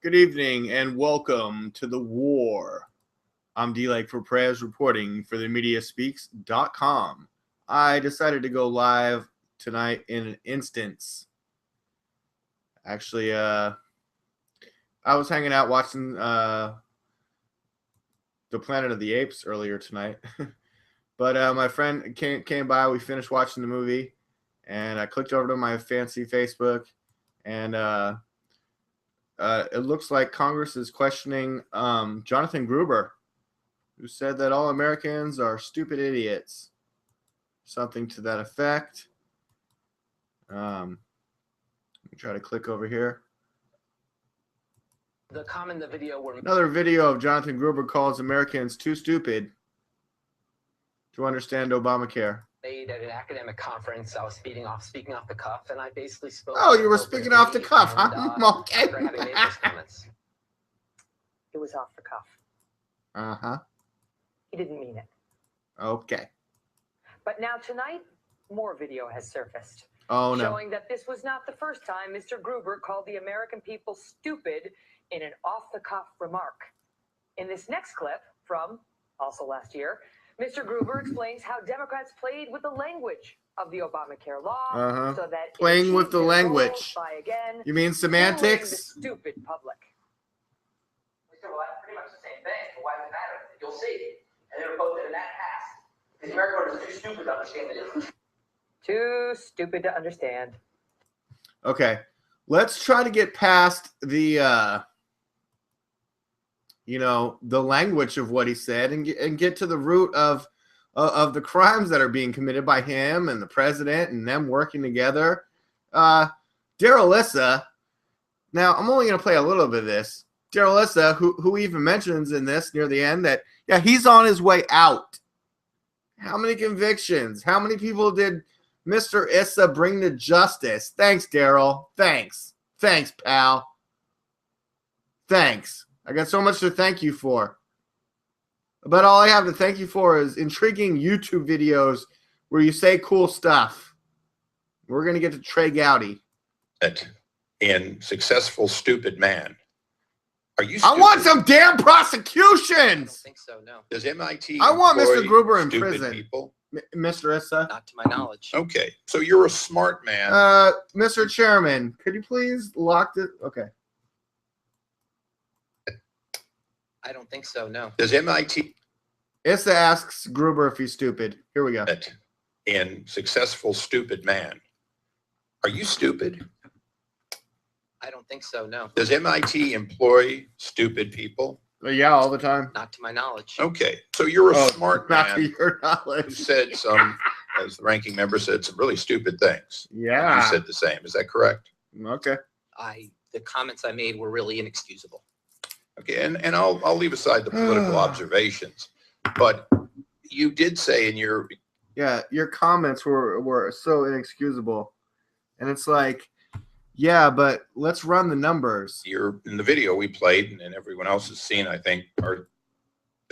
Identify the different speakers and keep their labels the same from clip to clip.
Speaker 1: Good evening and welcome to the war. I'm DLAKE for PREZ reporting for the MediaSpeaks.com. I decided to go live tonight in an instance. Actually, I was hanging out watching the Planet of the Apes earlier tonight. But my friend came by. We finished watching the movie, and I clicked over to my fancy Facebook, and it looks like Congress is questioning Jonathan Gruber, who said that all Americans are stupid idiots. Something to that effect. Let me try to click over here.
Speaker 2: The comment in the video were
Speaker 1: another video of Jonathan Gruber calls Americans too stupid to understand Obamacare.
Speaker 2: Made at an academic conference. I was speaking off the cuff, and I basically spoke.
Speaker 1: Oh, you were speaking off the cuff, huh? Okay.
Speaker 2: After having made those comments.
Speaker 3: It was off the cuff.
Speaker 1: Uh-huh.
Speaker 3: He didn't mean it.
Speaker 1: Okay.
Speaker 3: But now tonight, more video has surfaced.
Speaker 1: Oh, no.
Speaker 3: Showing that this was not the first time Mr. Gruber called the American people stupid in an off-the-cuff remark. In this next clip from, also last year, Mr. Gruber explains how Democrats played with the language of the Obamacare law so that
Speaker 1: playing with the language.
Speaker 3: By again,
Speaker 1: you mean semantics?
Speaker 3: The stupid public.
Speaker 2: We said, well, that's pretty much the same thing. So why does it matter? You'll see. And they were both in that pass. Because America is too stupid to understand it.
Speaker 3: Too stupid to understand.
Speaker 1: Okay. Let's try to get past the the language of what he said and get to the root of the crimes that are being committed by him and the president and them working together. Darell Issa. Now, I'm only going to play a little bit of this. Darell Issa, who even mentions in this near the end that, yeah, he's on his way out. How many convictions? How many people did Mr. Issa bring to justice? Thanks, Darell. Thanks. Thanks, pal. Thanks. I got so much to thank you for. But all I have to thank you for is intriguing YouTube videos where you say cool stuff. We're going to get to Trey Gowdy.
Speaker 4: In Successful Stupid Man. Are you stupid?
Speaker 1: I want some damn prosecutions.
Speaker 2: I don't think so, no.
Speaker 4: Does MIT
Speaker 1: I want Mr.
Speaker 4: employ
Speaker 1: Gruber in
Speaker 4: stupid
Speaker 1: prison.
Speaker 4: people?
Speaker 1: Mr. Issa.
Speaker 2: Not to my knowledge.
Speaker 4: Okay, so you're a smart man.
Speaker 1: Mr. Chairman, could you please lock this? Okay.
Speaker 2: I don't think so, no.
Speaker 4: Does MIT
Speaker 1: Issa asks Gruber if he's stupid. Here we go.
Speaker 4: In Successful Stupid Man. Are you stupid?
Speaker 2: I don't think so, no.
Speaker 4: Does MIT employ stupid people?
Speaker 1: Yeah, all the time.
Speaker 2: Not to my knowledge.
Speaker 4: Okay, so you're a smart
Speaker 1: Not to
Speaker 4: man
Speaker 1: your
Speaker 4: who
Speaker 1: knowledge.
Speaker 4: said some, as the ranking member said, some really stupid things.
Speaker 1: Yeah.
Speaker 4: You said the same. Is that correct?
Speaker 1: Okay.
Speaker 2: The comments I made were really inexcusable.
Speaker 4: Okay, and I'll leave aside the political observations, but you did say in your
Speaker 1: comments were so inexcusable, and it's like, yeah, but let's run the numbers.
Speaker 4: in the video we played, and everyone else has seen, I think, are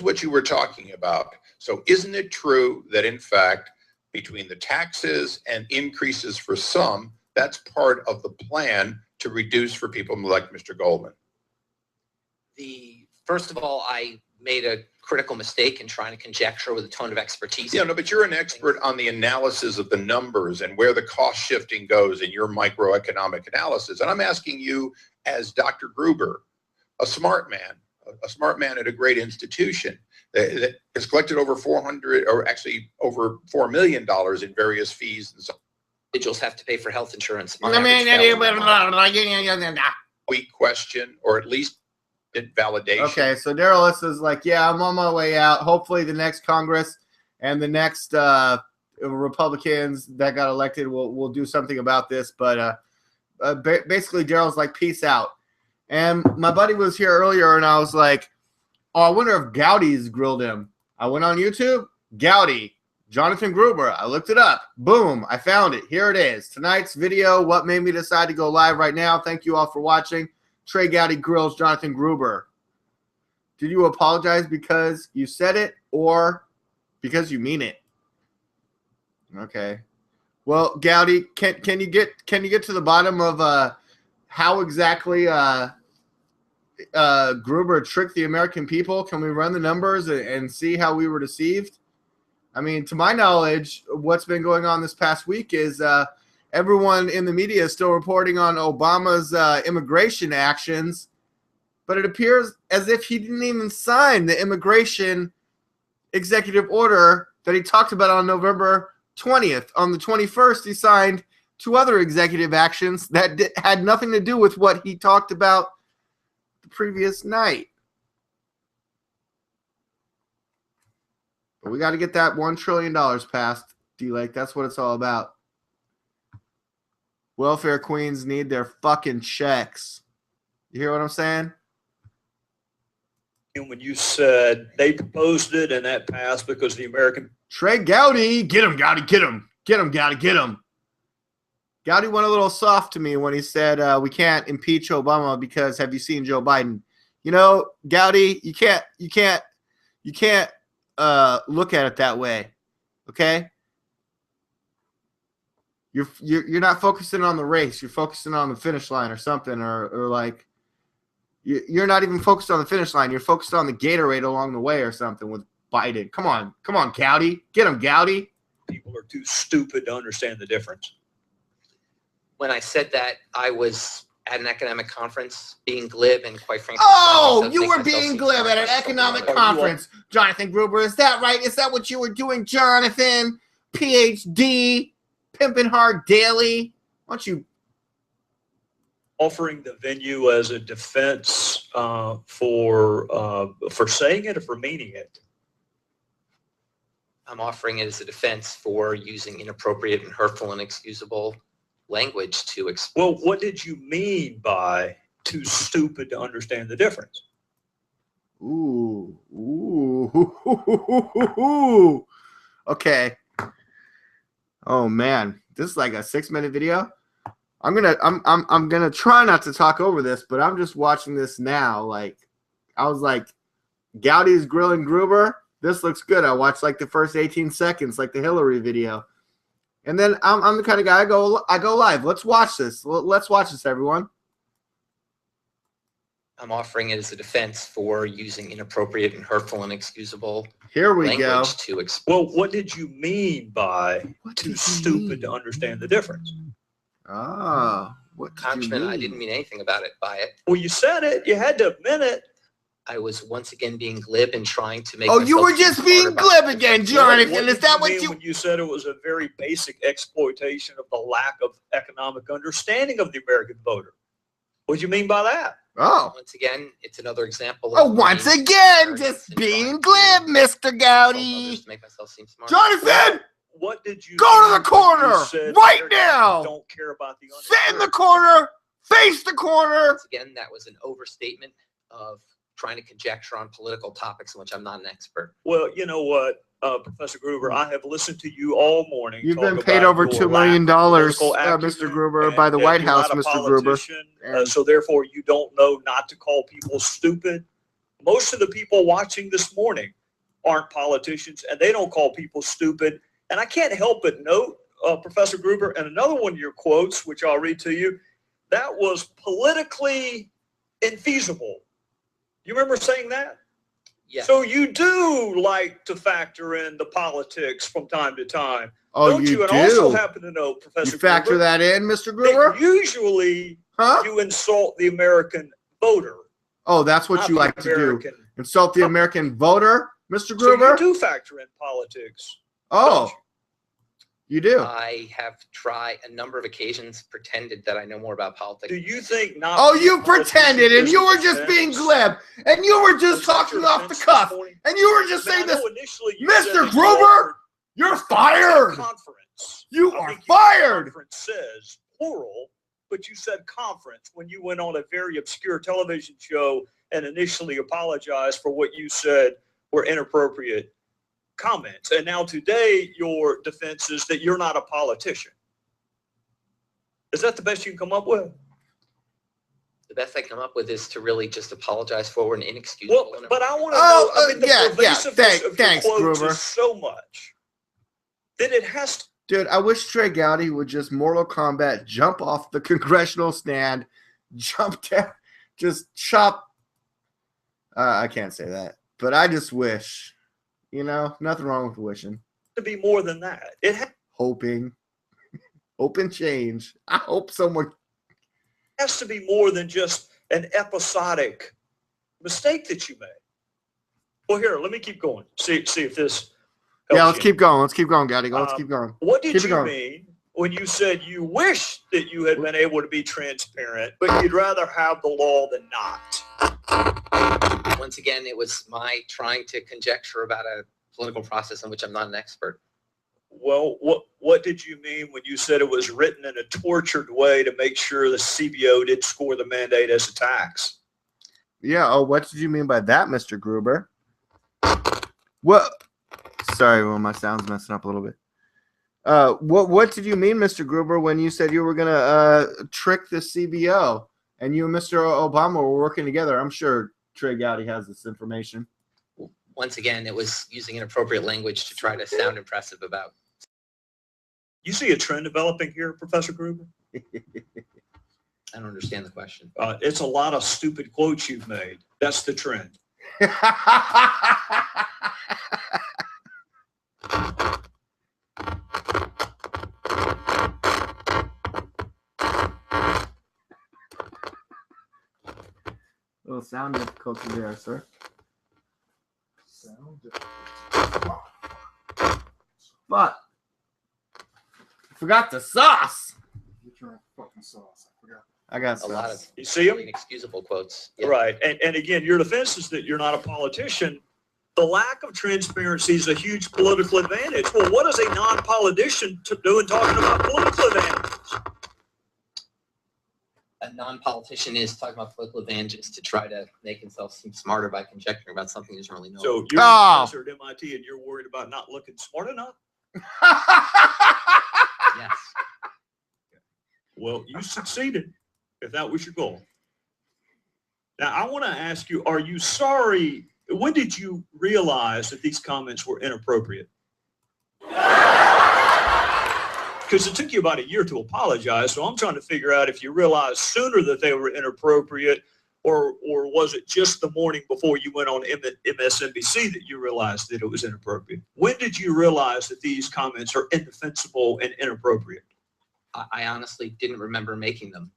Speaker 4: what you were talking about. So isn't it true that in fact, between the taxes and increases for some, that's part of the plan to reduce for people like Mr. Goldman?
Speaker 2: First of all, I made a critical mistake in trying to conjecture with a tone of expertise.
Speaker 4: Yeah, no, but you're an expert on the analysis of the numbers and where the cost shifting goes in your microeconomic analysis. And I'm asking you, as Dr. Gruber, a smart man at a great institution that has collected over over $4 million in various fees and so on.
Speaker 2: Individuals have to pay for health insurance.
Speaker 4: Weak question, or at least validation.
Speaker 1: Okay, so Darell is like, yeah, I'm on my way out. Hopefully the next Congress and the next Republicans that got elected will do something about this. But basically Darell's like, peace out. And my buddy was here earlier, and I was like, oh, I wonder if Gowdy's grilled him. I went on YouTube, Gowdy, Jonathan Gruber. I looked it up. Boom, I found it. Here it is. Tonight's video, what made me decide to go live right now. Thank you all for watching. Trey Gowdy grills Jonathan Gruber. Did you apologize because you said it or because you mean it? Okay. Well, Gowdy, can you get to the bottom of how exactly Gruber tricked the American people? Can we run the numbers and see how we were deceived? I mean, to my knowledge, what's been going on this past week is everyone in the media is still reporting on Obama's immigration actions, but it appears as if he didn't even sign the immigration executive order that he talked about on November 20th. On the 21st, he signed 2 other executive actions that had nothing to do with what he talked about the previous night. But we got to get that $1 trillion passed, DLAKE. That's what it's all about. Welfare queens need their fucking checks. You hear what I'm saying?
Speaker 5: When you said they proposed it and that passed because the American
Speaker 1: Trey Gowdy, get him, Gowdy, get him, get him, Gowdy, get him. Gowdy went a little soft to me when he said we can't impeach Obama because have you seen Joe Biden? You know, Gowdy, you can't look at it that way, okay? You're not focusing on the race. You're focusing on the finish line or something, or like you're not even focused on the finish line. You're focused on the Gatorade along the way or something with Biden. Come on, Gowdy, get him, Gowdy.
Speaker 5: people are too stupid to understand the difference.
Speaker 2: When I said that, I was at an academic conference being glib and quite frankly.
Speaker 1: Oh, you were being glib at an economic conference, Jonathan Gruber. Is that right? Is that what you were doing, Jonathan? PhD, pimping hard daily. Why don't you
Speaker 5: Offering the venue as a defense for saying it or for meaning it?
Speaker 2: I'm offering it as a defense for using inappropriate and hurtful and inexcusable language to express.
Speaker 5: Well, what did you mean by too stupid to understand the difference?
Speaker 1: Ooh. Okay. Oh man, this is like a 6-minute video. I'm gonna try not to talk over this, but I'm just watching this now. Like, I was like, Gowdy's grilling Gruber. This looks good. I watched like the first 18 seconds, like the Hillary video, and then I'm the kind of guy I go live. Let's watch this. Let's watch this, everyone.
Speaker 2: I'm offering it as a defense for using inappropriate and hurtful and inexcusable
Speaker 1: Here we
Speaker 2: language
Speaker 1: go.
Speaker 2: to express.
Speaker 5: Well, what did you mean by too stupid to understand the difference?
Speaker 1: Ah, what did you
Speaker 2: Congressman, I
Speaker 1: mean?
Speaker 2: didn't mean anything about it by it.
Speaker 5: Well, you said it. You had to admit it.
Speaker 2: I was once again being glib and trying to make.
Speaker 1: Oh, you
Speaker 2: myself
Speaker 1: were just
Speaker 2: seem
Speaker 1: being
Speaker 2: smart about
Speaker 1: glib
Speaker 2: it.
Speaker 1: again, Jonathan.
Speaker 5: What
Speaker 1: Is
Speaker 5: did
Speaker 1: that what
Speaker 5: mean
Speaker 1: you?
Speaker 5: when you said it was a very basic exploitation of the lack of economic understanding of the American voter? What do you mean by that?
Speaker 1: Oh.
Speaker 2: Once again, it's another example.
Speaker 1: Oh,
Speaker 2: Of
Speaker 1: once
Speaker 2: being
Speaker 1: again,
Speaker 2: arrogant
Speaker 1: just
Speaker 2: and
Speaker 1: being
Speaker 2: trying to
Speaker 1: glib, Mr.
Speaker 2: insult
Speaker 1: Gowdy.
Speaker 2: others to make myself seem smart.
Speaker 1: Jonathan,
Speaker 5: What did you
Speaker 1: go to
Speaker 5: mean
Speaker 1: the
Speaker 5: when
Speaker 1: corner
Speaker 5: you said
Speaker 1: right
Speaker 5: Americans
Speaker 1: now.
Speaker 5: Don't care about the
Speaker 1: Sit in the
Speaker 5: uninsured?
Speaker 1: corner, face the corner.
Speaker 2: Once again, that was an overstatement of trying to conjecture on political topics in which I'm not an expert.
Speaker 5: Well, you know what, Professor Gruber, I have listened to you all morning.
Speaker 1: You've
Speaker 5: talk
Speaker 1: been paid
Speaker 5: about
Speaker 1: over
Speaker 5: your
Speaker 1: $2 million,
Speaker 5: lack of political
Speaker 1: Mr.
Speaker 5: acumen
Speaker 1: Gruber,
Speaker 5: and
Speaker 1: by the
Speaker 5: that
Speaker 1: White
Speaker 5: you're
Speaker 1: House,
Speaker 5: not a
Speaker 1: Mr. Gruber.
Speaker 5: politician,
Speaker 1: And-
Speaker 5: so therefore you don't know not to call people stupid. Most of the people watching this morning aren't politicians, and they don't call people stupid. And I can't help but note, Professor Gruber, and another one of your quotes, which I'll read to you, that was politically infeasible. You remember saying that?
Speaker 2: Yeah.
Speaker 5: So you do like to factor in the politics from time to time,
Speaker 1: Oh,
Speaker 5: don't you?
Speaker 1: you
Speaker 5: And also
Speaker 1: do.
Speaker 5: happen to know, Professor
Speaker 1: You factor
Speaker 5: Gruber,
Speaker 1: that in, Mr.
Speaker 5: that
Speaker 1: Gruber?
Speaker 5: usually
Speaker 1: Huh?
Speaker 5: you insult the American voter.
Speaker 1: Oh, that's what
Speaker 5: not
Speaker 1: you
Speaker 5: the
Speaker 1: like to do.
Speaker 5: American.
Speaker 1: Insult the American voter, Mr.
Speaker 5: So
Speaker 1: Gruber?
Speaker 5: you do factor in politics.
Speaker 1: Oh,
Speaker 5: don't
Speaker 1: you do.
Speaker 2: I have tried a number of occasions, pretended that I know more about politics.
Speaker 5: Do you think not?
Speaker 1: Oh,
Speaker 5: being
Speaker 1: you
Speaker 5: a politician
Speaker 1: pretended, and
Speaker 5: is
Speaker 1: you
Speaker 5: a
Speaker 1: were just being
Speaker 5: defense?
Speaker 1: glib, and you were just
Speaker 5: Was that
Speaker 1: talking
Speaker 5: your
Speaker 1: off the
Speaker 5: defense this
Speaker 1: cuff,
Speaker 5: morning?
Speaker 1: and you were just
Speaker 5: Man,
Speaker 1: saying
Speaker 5: I
Speaker 1: this.
Speaker 5: know initially you
Speaker 1: Mr.
Speaker 5: said that you
Speaker 1: Gruber,
Speaker 5: offered
Speaker 1: you're fired.
Speaker 5: conference.
Speaker 1: You
Speaker 5: I
Speaker 1: are
Speaker 5: think
Speaker 1: fired.
Speaker 5: Conference says plural, but you said conference when you went on a very obscure television show and initially apologized for what you said were inappropriate comments. And now today your defense is that you're not a politician. Is that the best you can come up with?
Speaker 2: The best I come up with is to really just apologize for an inexcusable.
Speaker 5: Well, but I want to
Speaker 1: Oh,
Speaker 5: know, I mean, the
Speaker 1: yeah,
Speaker 5: pervasiveness of your
Speaker 1: thanks,
Speaker 5: quotes
Speaker 1: Gruber.
Speaker 5: is so much that it has
Speaker 1: Dude, I wish Trey Gowdy would just Mortal Kombat jump off the congressional stand, jump down, just chop. I can't say that, but I just wish, nothing wrong with wishing.
Speaker 5: To be more than that.
Speaker 1: Hoping, open change. I hope someone
Speaker 5: has to be more than just an episodic mistake that you made. Well, here, let me keep going. See if this helps.
Speaker 1: Yeah, let's keep going. Let's keep going, Gowdy. Let's keep going.
Speaker 5: What did you mean when you said you wish that you had been able to be transparent, but you'd rather have the law than not?
Speaker 6: Once again, it was my trying to conjecture about a political process in which I'm not an expert.
Speaker 5: Well, what did you mean when you said it was written in a tortured way to make sure the CBO didn't score the mandate as a tax?
Speaker 1: Yeah. Oh, what did you mean by that, Mr. Gruber? What? Sorry, well, my sound's messing up a little bit. What did you mean, Mr. Gruber, when you said you were gonna trick the CBO and you and Mr. Obama were working together? I'm sure Trey Gowdy has this information.
Speaker 6: Once again, it was using inappropriate language to try to sound impressive about.
Speaker 5: You see a trend developing here, Professor Gruber?
Speaker 6: I don't understand the question.
Speaker 5: It's a lot of stupid quotes you've made. That's the trend.
Speaker 1: Little sound difficulty there, sir. But forgot the sauce.
Speaker 7: Get your fucking sauce. I forgot.
Speaker 1: I got
Speaker 6: A
Speaker 1: sauce.
Speaker 6: lot of
Speaker 5: You see them?
Speaker 6: inexcusable quotes. Yeah.
Speaker 5: Right. And again, your defense is that you're not a politician. The lack of transparency is a huge political advantage. Well, what is a non-politician to do in talking about political advantages?
Speaker 6: A non-politician is talking about political advantages to try to make himself seem smarter by conjecturing about something he doesn't really know.
Speaker 5: So you're a professor at MIT and you're worried about not looking smart enough?
Speaker 6: Yes.
Speaker 5: Well, you succeeded if that was your goal. Now, I want to ask you, are you sorry? When did you realize that these comments were inappropriate? Because it took you about a year to apologize, so I'm trying to figure out if you realized sooner that they were inappropriate, or was it just the morning before you went on MSNBC that you realized that it was inappropriate? When did you realize that these comments are indefensible and inappropriate?
Speaker 6: I honestly didn't remember making them.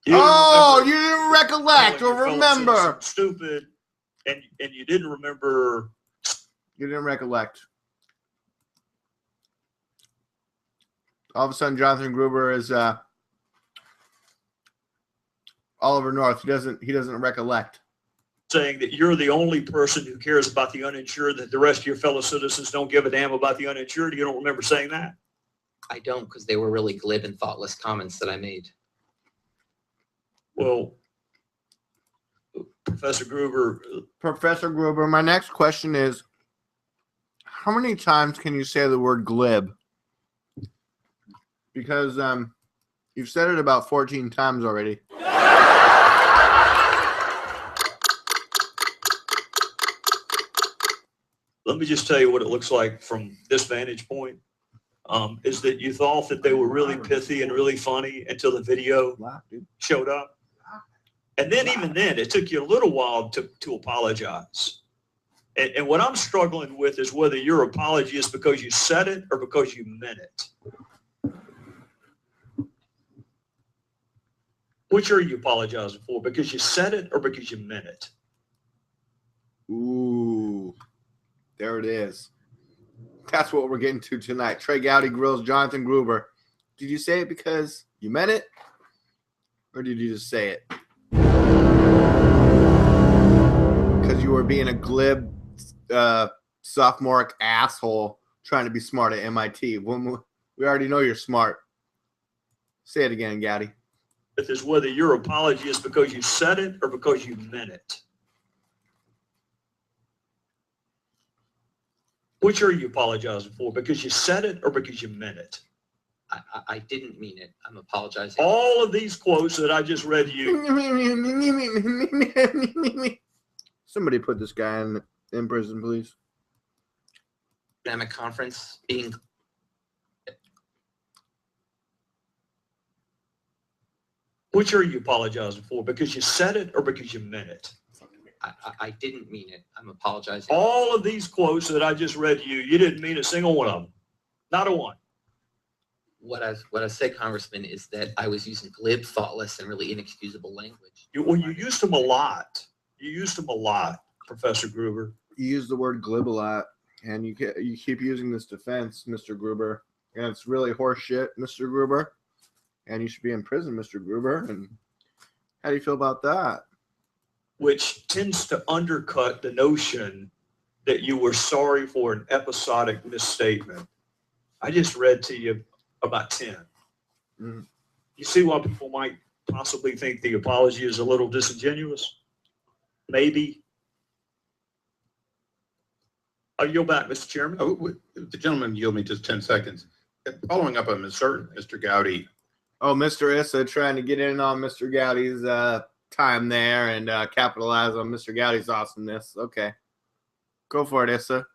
Speaker 5: You
Speaker 1: didn't recollect or
Speaker 5: calling your fellow
Speaker 1: remember.
Speaker 5: citizen stupid, and you didn't remember.
Speaker 1: You didn't recollect. All of a sudden, Jonathan Gruber is Oliver North. He doesn't recollect.
Speaker 5: Saying that you're the only person who cares about the uninsured, that the rest of your fellow citizens don't give a damn about the uninsured. You don't remember saying that?
Speaker 6: I don't, because they were really glib and thoughtless comments that I made.
Speaker 5: Well, Professor Gruber,
Speaker 1: my next question is, how many times can you say the word glib? Because you've said it about 14 times already.
Speaker 5: let me just tell you what it looks like from this vantage point. Is that you thought that they were really pithy and really funny until the video showed up. And then even then, it took you a little while to apologize. And what I'm struggling with is whether your apology is because you said it or because you meant it. Which are you apologizing for? Because you said it or because you meant it?
Speaker 1: Ooh, there it is. That's what we're getting to tonight. Trey Gowdy, Grills, Jonathan Gruber. Did you say it because you meant it? Or did you just say it? Because you were being a glib, sophomoric asshole trying to be smart at MIT. We already know you're smart. Say it again, Gowdy.
Speaker 5: Is whether your apology is because you said it or because you meant it. Which are you apologizing for? Because you said it or because you meant it?
Speaker 6: I didn't mean it. I'm apologizing.
Speaker 5: All of these quotes that I just read to you.
Speaker 1: Somebody put this guy in prison, please.
Speaker 6: Academic conference being
Speaker 5: Which are you apologizing for? Because you said it or because you meant it?
Speaker 6: I didn't mean it. I'm apologizing.
Speaker 5: All of these quotes that I just read to you, you didn't mean a single one of them. Not a one.
Speaker 6: What I said, Congressman, is that I was using glib, thoughtless, and really inexcusable language.
Speaker 5: You used them a lot. You used them a lot, Professor Gruber.
Speaker 1: You use the word glib a lot, and you keep using this defense, Mr. Gruber, and it's really horseshit, Mr. Gruber, and you should be in prison, Mr. Gruber. And how do you feel about that?
Speaker 5: Which tends to undercut the notion that you were sorry for an episodic misstatement. I just read to you about 10.
Speaker 1: Mm-hmm.
Speaker 5: You see why people might possibly think the apology is a little disingenuous? Maybe. I'll yield back, Mr. Chairman.
Speaker 4: Oh, the gentleman yield me just 10 seconds. Following up on Mr. Gowdy.
Speaker 1: Oh, Mr. Issa trying to get in on Mr. Gowdy's time there and capitalize on Mr. Gowdy's awesomeness. Okay. Go for it, Issa.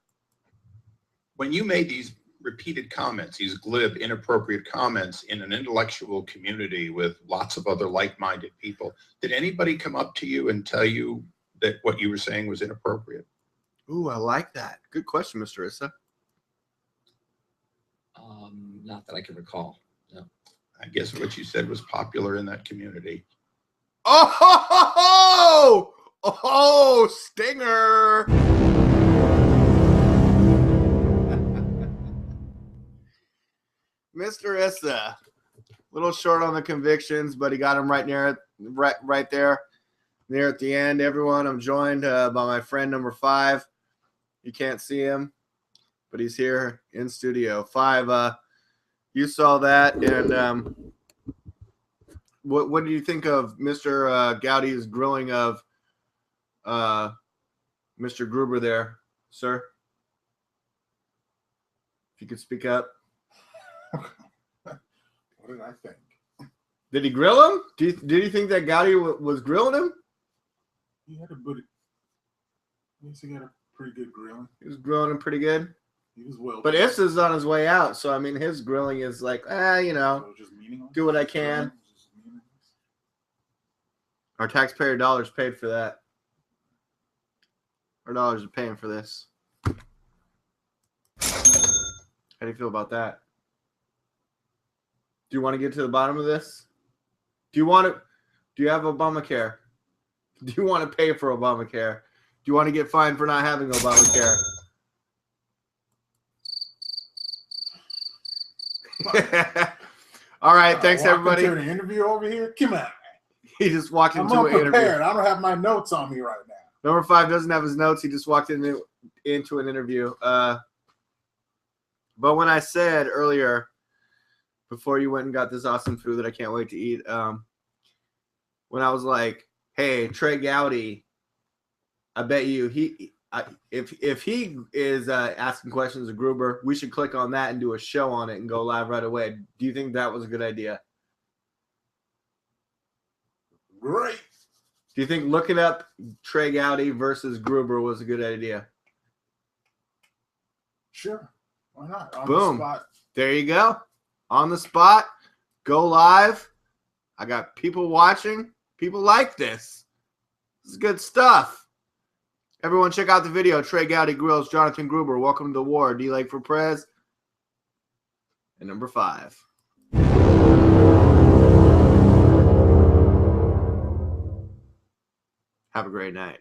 Speaker 4: When you made these repeated comments, these glib, inappropriate comments in an intellectual community with lots of other like-minded people, did anybody come up to you and tell you that what you were saying was inappropriate?
Speaker 1: Ooh, I like that. Good question, Mr. Issa.
Speaker 6: Not that I can recall. No.
Speaker 4: I guess what you said was popular in that community.
Speaker 1: Oh, stinger. Mr. Issa, a little short on the convictions, but he got him right there, near at the end. Everyone, I'm joined by my friend number 5. You can't see him, but he's here in studio. 5, you saw that, and what do you think of Mr. Gowdy's grilling of Mr. Gruber there, sir? If you could speak up.
Speaker 7: What did I think?
Speaker 1: Did he grill him? Did you think that Gowdy was grilling him?
Speaker 7: He had a good. I guess he got a pretty good grilling.
Speaker 1: He was grilling him pretty good.
Speaker 7: He was well.
Speaker 1: But Issa's on his way out, so I mean, his grilling is like,
Speaker 7: So just meaningless.
Speaker 1: do what I can. Our taxpayer dollars paid for that. Our dollars are paying for this. How do you feel about that? Do you want to get to the bottom of this? Do you have Obamacare? Do you want to pay for Obamacare? Do you want to get fined for not having Obamacare? All right, thanks everybody.
Speaker 7: To an interview over here. Come on.
Speaker 1: He just walked into an interview.
Speaker 7: I don't have my notes on me right now.
Speaker 1: Number 5 doesn't have his notes. He just walked into an interview. But when I said earlier, before you went and got this awesome food that I can't wait to eat, when I was like, "Hey, Trey Gowdy, I bet you if he is asking questions of Gruber, we should click on that and do a show on it and go live right away." Do you think that was a good idea?
Speaker 7: Great.
Speaker 1: Do you think looking up Trey Gowdy versus Gruber was a good idea?
Speaker 7: Sure. Why not? On
Speaker 1: Boom.
Speaker 7: the spot.
Speaker 1: There you go. On the spot. Go live. I got people watching. People like this. This is good stuff. Everyone check out the video. Trey Gowdy, Grills, Jonathan Gruber. Welcome to the war. DLAKE for PREZ. And number 5. Have a great night.